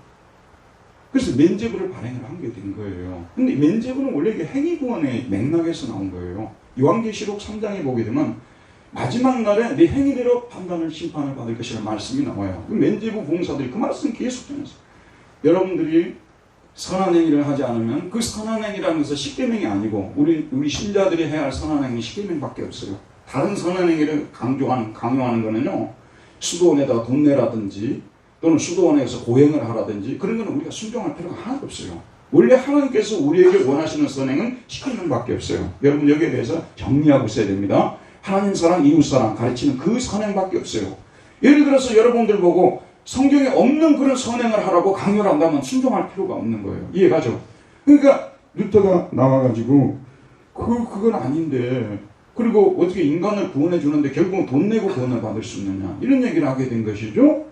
그래서 면죄부를 발행을 한 게 된 거예요. 근데 면죄부는 원래 이게 행위구원의 맥락에서 나온 거예요. 요한계시록 3장에 보게 되면 마지막 날에 내 행위대로 판단을 심판을 받을 것이라는 말씀이 나와요. 면죄부 봉사들이 그 말씀 계속 전했어요. 여러분들이 선한 행위를 하지 않으면 그 선한 행위라는 것은 십계명이 아니고 우리 신자들이 해야 할 선한 행위는 십계명밖에 없어요. 다른 선한 행위를 강요하는 거는요. 수도원에다가 돈 내라든지 또는 수도원에서 고행을 하라든지 그런 거는 우리가 순종할 필요가 하나도 없어요. 원래 하나님께서 우리에게 원하시는 선행은 십계명밖에 없어요. 여러분 여기에 대해서 정리하고 있어야 됩니다. 하나님 사랑, 이웃 사랑 가르치는 그 선행밖에 없어요. 예를 들어서 여러분들 보고 성경에 없는 그런 선행을 하라고 강요를 한다면 순종할 필요가 없는 거예요. 이해가죠? 그러니까 루터가 나와가지고 그건 아닌데 그리고 어떻게 인간을 구원해 주는데 결국은 돈 내고 구원을 받을 수 있느냐 이런 얘기를 하게 된 것이죠.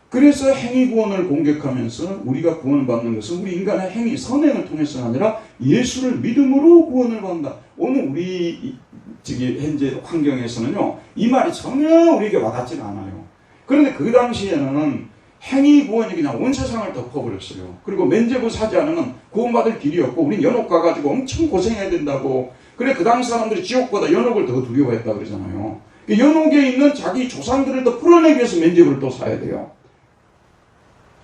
그래서 행위 구원을 공격하면서 우리가 구원을 받는 것은 우리 인간의 행위, 선행을 통해서가 아니라 예수를 믿음으로 구원을 받는다. 오늘 우리 현재 환경에서는요 이 말이 전혀 우리에게 와닿지 않아요. 그런데 그 당시에는 행위 구원이 그냥 온 세상을 덮어버렸어요. 그리고 면죄부 사지 않으면 구원받을 길이 없고 우린 연옥 가가지고 엄청 고생해야 된다고. 그래 그 당시 사람들이 지옥보다 연옥을 더 두려워했다 그러잖아요. 연옥에 있는 자기 조상들을 더 풀어내기 위해서 면죄부를 또 사야 돼요.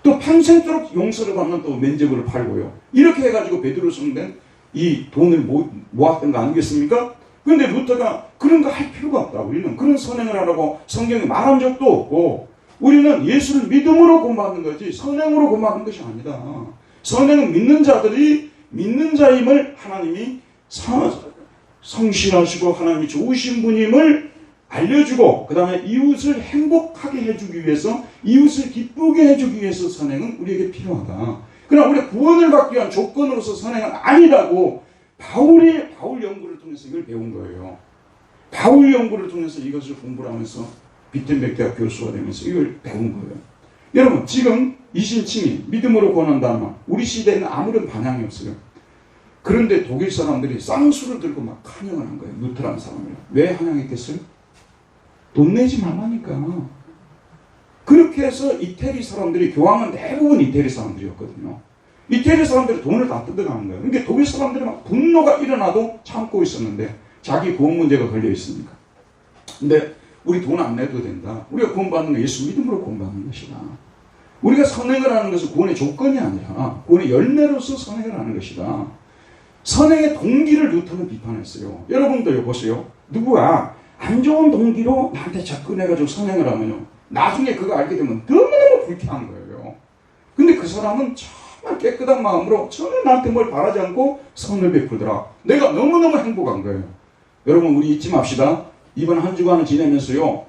또 평생도록 용서를 받는 또 면죄부를 팔고요. 이렇게 해가지고 베드로 성된 이 돈을 모았던 거 아니겠습니까? 근데 루터가 그런 거 할 필요가 없다. 우리는 그런 선행을 하라고 성경에 말한 적도 없고 우리는 예수를 믿음으로 구원받는 거지 선행으로 구원받는 것이 아니다. 선행은 믿는 자들이 믿는 자임을 하나님이 성실하시고 하나님이 좋으신 분임을 알려주고 그 다음에 이웃을 행복하게 해주기 위해서 이웃을 기쁘게 해주기 위해서 선행은 우리에게 필요하다. 그러나 우리가 구원을 받기 위한 조건으로서 선행은 아니라고 바울 연구를 통해서 이걸 배운 거예요. 바울 연구를 통해서 이것을 공부를 하면서 비텐베르크 대학 교수가 되면서 이걸 배운 거예요. 여러분 지금 이신칭이 믿음으로 구원한다는 말 우리 시대에는 아무런 반향이 없어요. 그런데 독일 사람들이 쌍수를 들고 막 환영을 한 거예요. 루터라는 사람을. 왜 환영했겠어요? 돈 내지 말라니까. 그렇게 해서 이태리 사람들이 교황은 대부분 이태리 사람들이었거든요. 이태리 사람들이 돈을 다 뜯어가는 거예요. 그러니까 독일 사람들이 막 분노가 일어나도 참고 있었는데 자기 구원 문제가 걸려 있으니까. 근데 우리 돈 안 내도 된다. 우리가 구원받는 건 예수 믿음으로 구원받는 것이다. 우리가 선행을 하는 것은 구원의 조건이 아니라 구원의 열매로서 선행을 하는 것이다. 선행의 동기를 루터는 비판했어요. 여러분도 보세요. 누구야 안 좋은 동기로 나한테 접근해가지고 선행을 하면요. 나중에 그거 알게 되면 너무너무 불쾌한 거예요. 근데 그 사람은 정말 깨끗한 마음으로 전혀 나한테 뭘 바라지 않고 선을 베풀더라. 내가 너무너무 행복한 거예요. 여러분 우리 잊지 맙시다. 이번 한 주간을 지내면서요.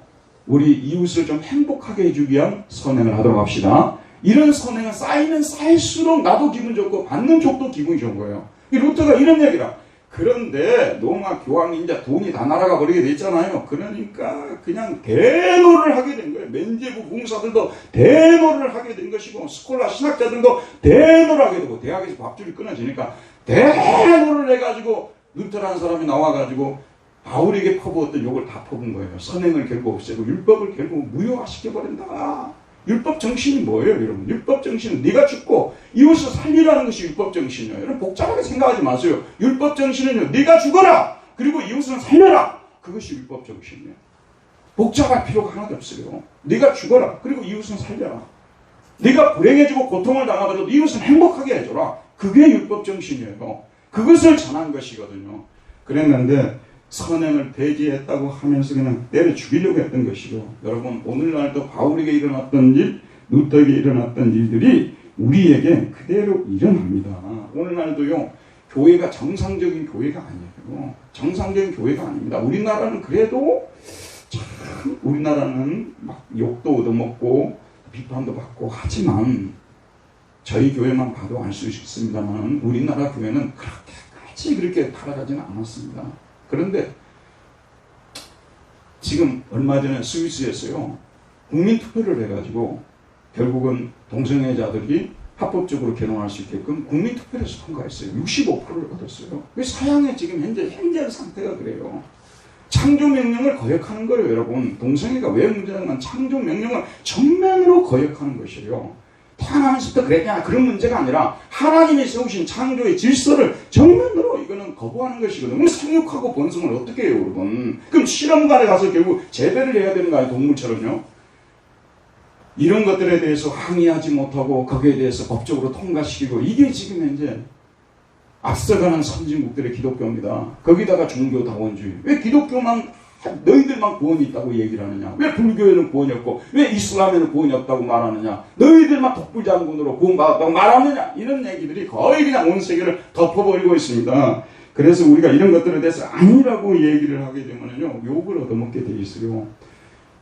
우리 이웃을 좀 행복하게 해주기 위한 선행을 하도록 합시다. 이런 선행은 쌓이면 쌓일수록 나도 기분 좋고 받는 쪽도 기분이 좋은 거예요. 이 루터가 이런 얘기라. 그런데 로마 교황이 이제 돈이 다 날아가 버리게 됐잖아요. 그러니까 그냥 대노를 하게 된 거예요. 면죄부 봉사들도 대노를 하게 된 것이고 스콜라 신학자들도 대노를 하게 되고 대학에서 밥줄이 끊어지니까 대노를 해가지고 루터라는 사람이 나와가지고 바울에게 퍼부었던 욕을 다 퍼본 거예요. 선행을 결국 없애고 율법을 결국 무효화시켜버린다. 율법 정신이 뭐예요, 여러분? 율법 정신은 네가 죽고 이웃을 살리라는 것이 율법 정신이에요. 여러분 복잡하게 생각하지 마세요. 율법 정신은요, 네가 죽어라. 그리고 이웃을 살려라. 그것이 율법 정신이에요. 복잡할 필요가 하나도 없어요. 네가 죽어라. 그리고 이웃은 살려라. 네가 불행해지고 고통을 당하더라도 이것은 행복하게 해줘라. 그게 율법 정신이에요. 그것을 전한 것이거든요. 그랬는데 선행을 배제했다고 하면서 그냥 때려 죽이려고 했던 것이고, 여러분 오늘날도 바울에게 일어났던 일, 루터에게 일어났던 일들이 우리에게 그대로 일어납니다. 오늘날도요, 교회가 정상적인 교회가 아니에요. 정상적인 교회가 아닙니다. 우리나라는 그래도 참, 우리나라는 막 욕도 얻어먹고 비판도 받고 하지만, 저희 교회만 봐도 알 수 있습니다만 우리나라 교회는 그렇게 타락하지는 않았습니다. 그런데 지금 얼마 전에 스위스에서요, 국민투표를 해가지고 결국은 동성애자들이 합법적으로 결혼할 수 있게끔 국민투표에서 통과했어요. 65%를 얻었어요. 서양의 지금 현재 상태가 그래요. 창조명령을 거역하는 거예요, 여러분. 동성애가 왜 문제냐면 창조명령을 전면으로 거역하는 것이에요. 태어나면서부터 그랬냐, 그런 문제가 아니라 하나님이 세우신 창조의 질서를 정면으로 이거는 거부하는 것이거든요. 생육하고 번성을 어떻게 해요, 여러분? 그럼 실험관에 가서 결국 재배를 해야 되는 거 아니에요, 동물처럼요? 이런 것들에 대해서 항의하지 못하고 거기에 대해서 법적으로 통과시키고, 이게 지금 현재 앞서가는 선진국들의 기독교입니다. 거기다가 종교다원주의. 왜 기독교만, 너희들만 구원이 있다고 얘기를 하느냐? 왜 불교에는 구원이 없고 왜 이슬람에는 구원이 없다고 말하느냐? 너희들만 독불장군으로 구원받았다고 말하느냐? 이런 얘기들이 거의 그냥 온 세계를 덮어버리고 있습니다. 그래서 우리가 이런 것들에 대해서 아니라고 얘기를 하게 되면요, 욕을 얻어먹게 돼 있어요.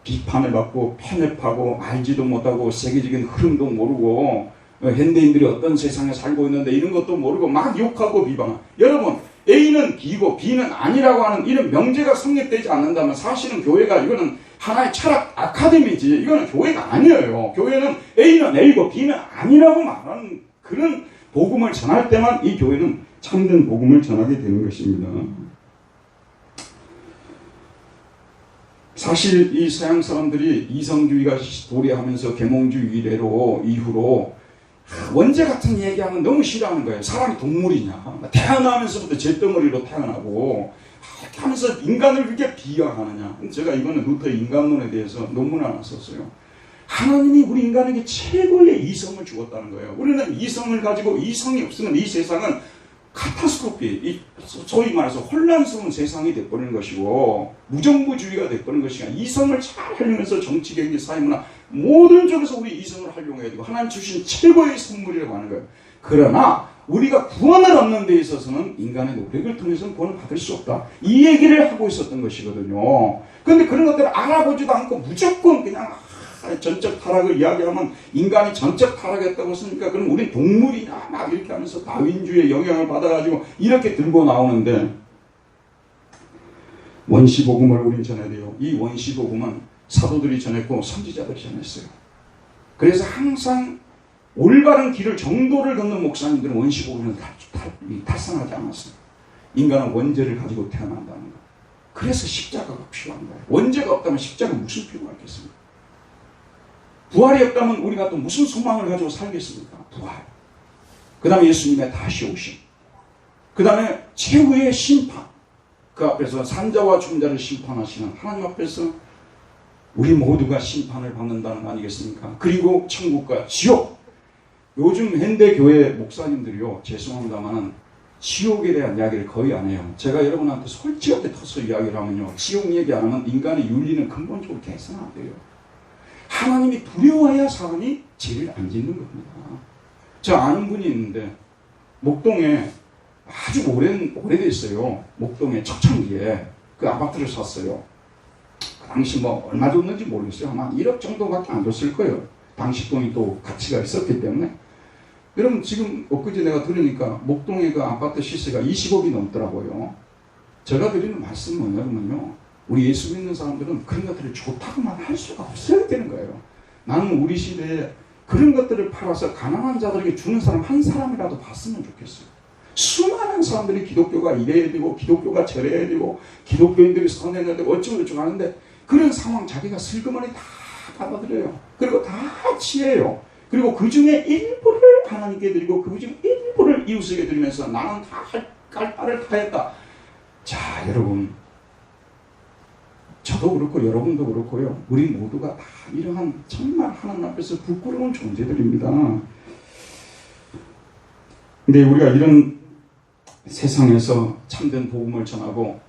비판을 받고 편협하고 알지도 못하고 세계적인 흐름도 모르고 현대인들이 어떤 세상에 살고 있는데 이런 것도 모르고 막 욕하고 비방하고. 여러분, A는 B고 B는 아니라고 하는 이런 명제가 성립되지 않는다면 사실은 교회가 이거는 하나의 철학 아카데미지, 이거는 교회가 아니에요. 교회는 A는 A고 B는 아니라고 말하는 그런 복음을 전할 때만 이 교회는 참된 복음을 전하게 되는 것입니다. 사실 이 서양 사람들이 이성주의가 도래하면서 계몽주의 이후로 원죄 같은 얘기하면 너무 싫어하는 거예요. 사람이 동물이냐, 태어나면서부터 잿덩어리로 태어나고 이렇게 하면서 인간을 그렇게 비하하느냐. 제가 이거는 루터의 인간론에 대해서 논문 하나 썼어요. 하나님이 우리 인간에게 최고의 이성을 주었다는 거예요. 우리는 이성을 가지고 이성이 없으면 이 세상은 카타스트로피, 소위 말해서 혼란스러운 세상이 돼버리는 것이고 무정부주의가 돼버리는 것이고, 이성을 잘 활용해서 정치, 경제, 사회문화 모든 쪽에서 우리 이성을 활용해야 되고 하나님 주신 최고의 선물이라고 하는 거예요. 그러나 우리가 구원을 얻는 데 있어서는 인간의 노력을 통해서는 구원을 받을 수 없다, 이 얘기를 하고 있었던 것이거든요. 그런데 그런 것들을 알아보지도 않고 무조건 그냥 전적 타락을 이야기하면 인간이 전적 타락했다고 했으니까 그럼 우린 동물이냐 막 이렇게 하면서 다윈주의의 영향을 받아가지고 이렇게 들고 나오는데, 원시복음을 우린 전해야 돼요. 이 원시복음은 사도들이 전했고 선지자들이 전했어요. 그래서 항상 올바른 길을, 정도를 걷는 목사님들은 원시복음을 탈선하지 않았어요. 인간은 원죄를 가지고 태어난다는 거. 그래서 십자가가 필요한 거예요. 원죄가 없다면 십자가 무슨 필요가 있겠습니까? 부활이 없다면 우리가 또 무슨 소망을 가지고 살겠습니까? 부활. 그 다음에 예수님의 다시 오심. 그 다음에 최후의 심판. 그 앞에서 산자와 죽은 심판하시는 하나님 앞에서 우리 모두가 심판을 받는다는 거 아니겠습니까? 그리고 천국과 지옥. 요즘 현대교회 목사님들이요, 죄송합니다만 지옥에 대한 이야기를 거의 안 해요. 제가 여러분한테 솔직하게 터서 이야기를 하면요, 지옥 얘기 안 하면 인간의 윤리는 근본적으로 개선 안 돼요. 하나님이 두려워야 사람이 죄를 안 짓는 겁니다. 저 아는 분이 있는데 목동에 아주 오래됐어요. 목동에 척천기에 그 아파트를 샀어요. 그 당시 뭐 얼마 줬는지 모르겠어요. 아마 1억 정도밖에 안 줬을 거예요. 당시 돈이 또 가치가 있었기 때문에. 그럼 지금 엊그제 내가 들으니까 목동의 그 아파트 시세가 20억이 넘더라고요. 제가 드리는 말씀은 뭐냐면요, 우리 예수 믿는 사람들은 그런 것들을 좋다고만 할 수가 없어야 되는 거예요. 나는 우리 시대에 그런 것들을 팔아서 가난한 자들에게 주는 사람 한 사람이라도 봤으면 좋겠어요. 수많은 사람들이 기독교가 이래야 되고 기독교가 저래야 되고 기독교인들이 선해야 되고 어쩌고저쩌고 하는데 그런 상황 자기가 슬그머니 다 받아들여요. 그리고 다 취해요. 그리고 그 중에 일부를 하나님께 드리고 그 중에 일부를 이웃에게 드리면서 나는 다 할 바를 다 했다. 자, 여러분, 저도 그렇고 여러분도 그렇고요. 우리 모두가 다 이러한 정말 하나님 앞에서 부끄러운 존재들입니다. 근데 우리가 이런 세상에서 참된 복음을 전하고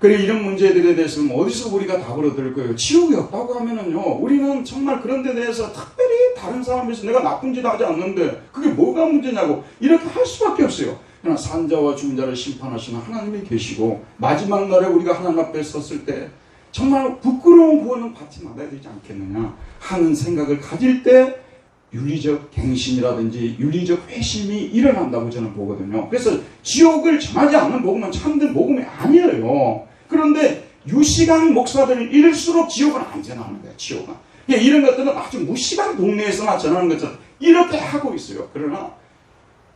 그래 이런 문제들에 대해서 어디서 우리가 답을 얻을 거예요? 지옥이 없다고 하면은요, 우리는 정말 그런 데 대해서 특별히 다른 사람에서 내가 나쁜 짓 하지 않는데 그게 뭐가 문제냐고 이렇게 할 수밖에 없어요. 그러나 산자와 죽은 자를 심판하시는 하나님이 계시고 마지막 날에 우리가 하나님 앞에 섰을 때 정말 부끄러운 구원은 받지 말아야 되지 않겠느냐 하는 생각을 가질 때 윤리적 갱신이라든지 윤리적 회심이 일어난다고 저는 보거든요. 그래서 지옥을 전하지 않는 복음은 참된 복음이 아니에요. 그런데 유시강 목사들은 이럴수록 지옥은 안 전하는 거예요. 지옥은. 이런 것들은 아주 무시강 동네에서나 전하는 것처럼 이렇게 하고 있어요. 그러나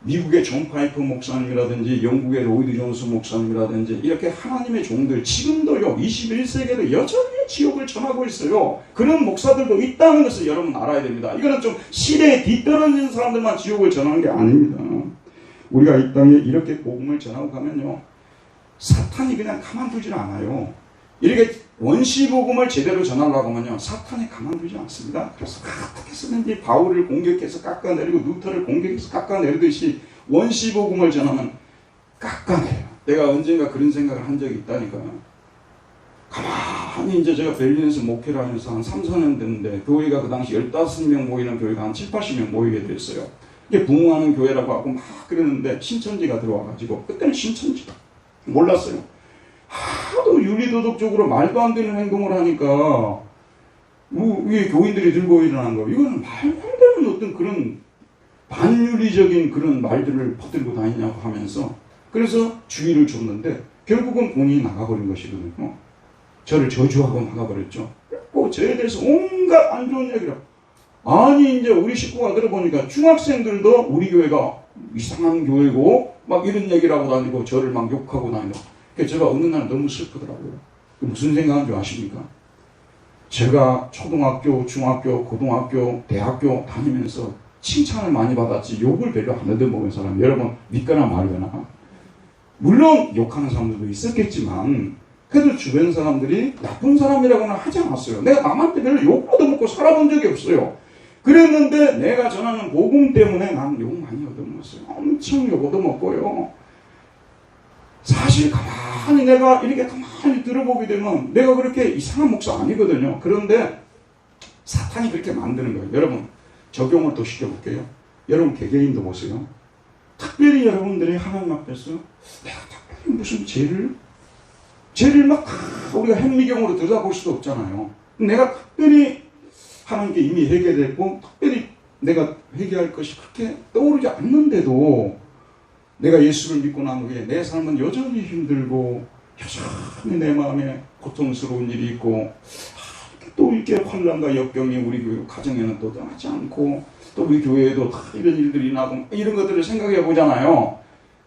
미국의 존 파이프 목사님이라든지 영국의 로이드 존스 목사님이라든지 이렇게 하나님의 종들 지금도요 21세기에도 여전히 지옥을 전하고 있어요. 그런 목사들도 있다는 것을 여러분 알아야 됩니다. 이거는 좀 시대에 뒤떨어진 사람들만 지옥을 전하는 게 아닙니다. 우리가 이 땅에 이렇게 복음을 전하고 가면요 사탄이 그냥 가만두질 않아요. 이렇게 원시복음을 제대로 전하려고 하면요 사탄이 가만두지 않습니다. 그래서 어떻게 쓰는지 바울을 공격해서 깎아내리고 루터를 공격해서 깎아내리듯이 원시복음을 전하면 깎아내요. 내가 언젠가 그런 생각을 한 적이 있다니까요. 가만히 이제 제가 베를린에서 목회를 하면서 한 3, 4년 됐는데 교회가 그 당시 15명 모이는 교회가 한 7, 80명 모이게 됐어요. 이게 부흥하는 교회라고 하고 막 그랬는데 신천지가 들어와가지고 그때는 신천지다 몰랐어요. 하도 윤리도덕적으로 말도 안 되는 행동을 하니까 위에 교인들이 들고 일어난 거 이거는 말도 안 되는 어떤 그런 반윤리적인 그런 말들을 퍼뜨리고 다니냐고 하면서 그래서 주의를 줬는데 결국은 본인이 나가버린 것이거든요. 저를 저주하고 나가버렸죠. 그리고 저에 대해서 온갖 안 좋은 얘기를 아니 이제 우리 식구가 들어보니까 중학생들도 우리 교회가 이상한 교회고 막 이런 얘기를 하고 다니고 저를 막 욕하고 다니고 그래서 제가 어느 날 너무 슬프더라고요. 무슨 생각인 줄 아십니까? 제가 초등학교, 중학교, 고등학교, 대학교 다니면서 칭찬을 많이 받았지 욕을 별로 안 얻어먹은 사람 여러분 믿거나 말거나 물론 욕하는 사람들도 있었겠지만 그래도 주변 사람들이 나쁜 사람이라고는 하지 않았어요. 내가 남한테 별로 욕 얻어먹고 살아본 적이 없어요. 그랬는데 내가 전하는 복음 때문에 나는 욕 많이 얻어먹었어요. 엄청 욕 얻어먹고요. 사실 가만히 내가 이렇게 가만히 들어보게 되면 내가 그렇게 이상한 목사 아니거든요. 그런데 사탄이 그렇게 만드는 거예요. 여러분 적용을 또 시켜볼게요. 여러분 개개인도 보세요. 특별히 여러분들이 하나님 앞에서 내가 특별히 무슨 죄를 막 우리가 현미경으로 들여다볼 수도 없잖아요. 내가 특별히 하나님께 이미 회개됐고 특별히 내가 회개할 것이 그렇게 떠오르지 않는데도 내가 예수를 믿고 난 후에 내 삶은 여전히 힘들고 여전히 내 마음에 고통스러운 일이 있고 또 이렇게 환난과 역경이 우리 교회 가정에는 또 떠나지 않고 또 우리 교회에도 다 이런 일들이 나고 이런 것들을 생각해 보잖아요.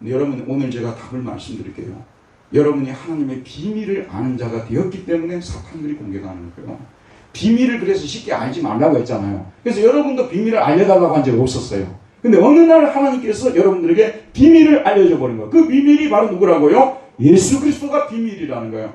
여러분 오늘 제가 답을 말씀드릴게요. 여러분이 하나님의 비밀을 아는 자가 되었기 때문에 사탄들이 공격하는 거예요. 비밀을 그래서 쉽게 알지 말라고 했잖아요. 그래서 여러분도 비밀을 알려달라고 한 적이 없었어요. 근데 어느 날 하나님께서 여러분들에게 비밀을 알려줘 버린 거예요. 그 비밀이 바로 누구라고요? 예수 그리스도가 비밀이라는 거예요.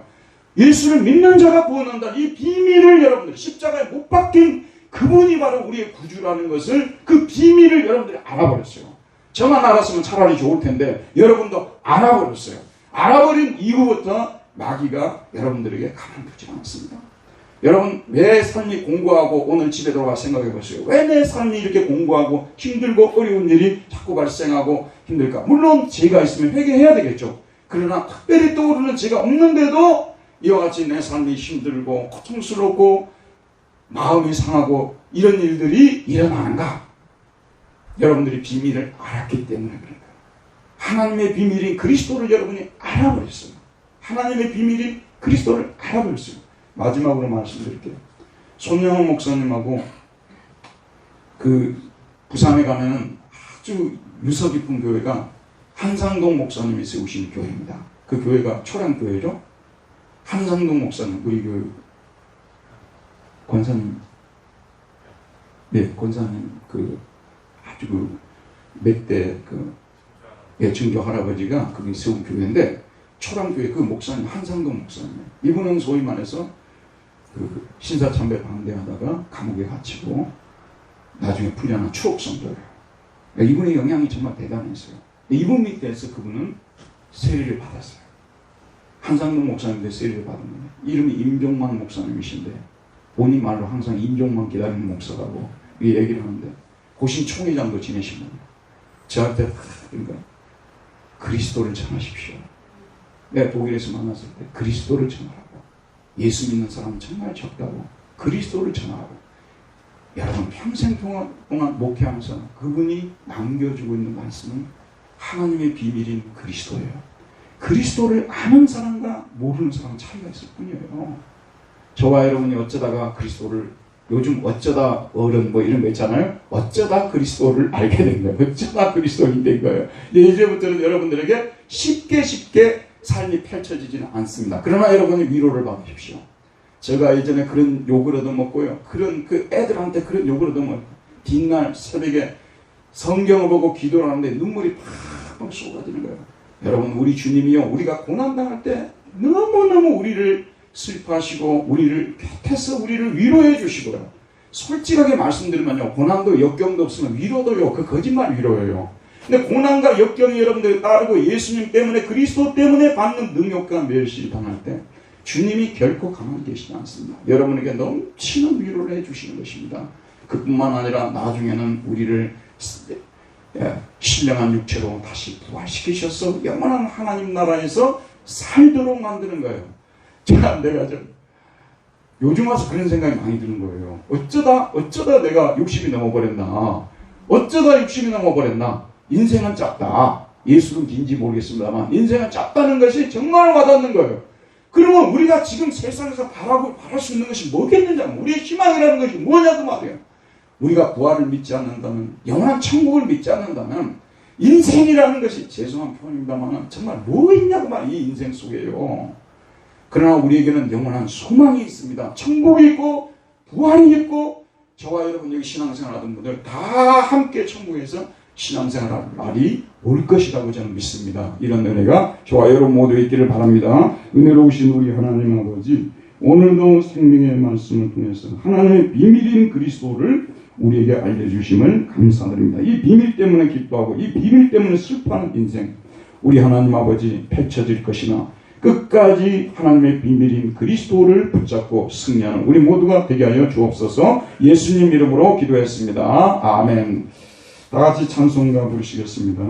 예수를 믿는 자가 구원한다. 이 비밀을 여러분들 십자가에 못 박힌 그분이 바로 우리의 구주라는 것을 그 비밀을 여러분들이 알아버렸어요. 저만 알았으면 차라리 좋을 텐데 여러분도 알아버렸어요. 알아버린 이후부터 마귀가 여러분들에게 가만두지 않습니다. 여러분 왜 삶이 공고하고 오늘 집에 들어가 생각해 보세요. 왜 내 삶이 이렇게 공고하고 힘들고 어려운 일이 자꾸 발생하고 힘들까? 물론 죄가 있으면 회개해야 되겠죠. 그러나 특별히 떠오르는 죄가 없는데도 이와 같이 내 삶이 힘들고 고통스럽고 마음이 상하고 이런 일들이 일어나는가? 여러분들이 비밀을 알았기 때문에 그런 거예요. 하나님의 비밀인 그리스도를 여러분이 알아버렸어요. 하나님의 비밀인 그리스도를 알아버렸어요. 마지막으로 말씀드릴게요. 손영훈 목사님하고 그 부산에 가면은 아주 유서 깊은 교회가 한상동 목사님이 세우신 교회입니다. 그 교회가 초량교회죠. 한상동 목사님, 우리 그 권사님, 네, 권사님 그 아주 그 몇 대 그 예충교 할아버지가 거기 세운 교회인데 초랑교회 그 목사님, 한상동 목사님. 이분은 소위 말해서 그 신사참배 반대하다가 감옥에 갇히고 나중에 풀려난 추억 성도예요. 이분의 영향이 정말 대단했어요. 이분 밑에서 그분은 세례를 받았어요. 한상동 목사님인데 세례를 받은 거예요. 이름이 임종만 목사님이신데 본인 말로 항상 임종만 기다리는 목사라고 이 얘기를 하는데 고신 총회장도 지내신 겁니다. 저한테 그러니까 그리스도를 전하십시오. 내가 독일에서 만났을 때 그리스도를 전하라고. 예수 믿는 사람은 정말 적다고. 그리스도를 전하라고. 여러분 평생 동안 목회하면서 그분이 남겨주고 있는 말씀은 하나님의 비밀인 그리스도예요. 그리스도를 아는 사람과 모르는 사람은 차이가 있을 뿐이에요. 저와 여러분이 어쩌다가 그리스도를 요즘 어쩌다 어른 뭐 이런 거 있잖아요. 어쩌다 그리스도를 알게 된 거예요. 어쩌다 그리스도인이 된 거예요. 이제부터는 여러분들에게 쉽게 삶이 펼쳐지지는 않습니다. 그러나 여러분이 위로를 받으십시오. 제가 예전에 그런 욕을 얻어먹고요. 그런 그 애들한테 그런 욕을 얻어먹어요. 뒷날 새벽에 성경을 보고 기도를 하는데 눈물이 팍팍 쏟아지는 거예요. 여러분 우리 주님이요. 우리가 고난당할 때 너무너무 우리를 슬퍼하시고 우리를 곁에서 우리를 위로해 주시고요. 솔직하게 말씀드리면요. 고난도 역경도 없으면 위로도요. 그 거짓말 위로예요. 근데 고난과 역경이 여러분들 따르고 예수님 때문에 그리스도 때문에 받는 능력과 멸시를 당할 때 주님이 결코 가만히 계시지 않습니다. 여러분에게 넘치는 위로를 해주시는 것입니다. 그뿐만 아니라 나중에는 우리를 신령한 육체로 다시 부활시키셔서 영원한 하나님 나라에서 살도록 만드는 거예요. 내가 요즘 와서 그런 생각이 많이 드는 거예요. 어쩌다 내가 60이 넘어버렸나. 어쩌다 60이 넘어버렸나. 인생은 짧다. 예수는 긴지 모르겠습니다만 인생은 짧다는 것이 정말 와닿는 거예요. 그러면 우리가 지금 세상에서 바랄 수 있는 것이 뭐겠느냐. 우리의 희망이라는 것이 뭐냐고 말이에요. 우리가 부활을 믿지 않는다면, 영원한 천국을 믿지 않는다면 인생이라는 것이 죄송한 표현입니다만 정말 뭐 있냐고 말이에요. 이 인생 속에요. 그러나 우리에게는 영원한 소망이 있습니다. 천국이 있고 부활이 있고 저와 여러분 여기 신앙생활 하던 분들 다 함께 천국에서 신앙생활할 날이 올 것이라고 저는 믿습니다. 이런 은혜가 저와 여러분 모두에 있기를 바랍니다. 은혜로우신 우리 하나님 아버지, 오늘도 생명의 말씀을 통해서 하나님의 비밀인 그리스도를 우리에게 알려주심을 감사드립니다. 이 비밀 때문에 기뻐하고 이 비밀 때문에 슬퍼하는 인생 우리 하나님 아버지 펼쳐질 것이나 끝까지 하나님의 비밀인 그리스도를 붙잡고 승리하는 우리 모두가 되게 하여 주옵소서. 예수님 이름으로 기도했습니다. 아멘. 다 같이 찬송가 부르시겠습니다.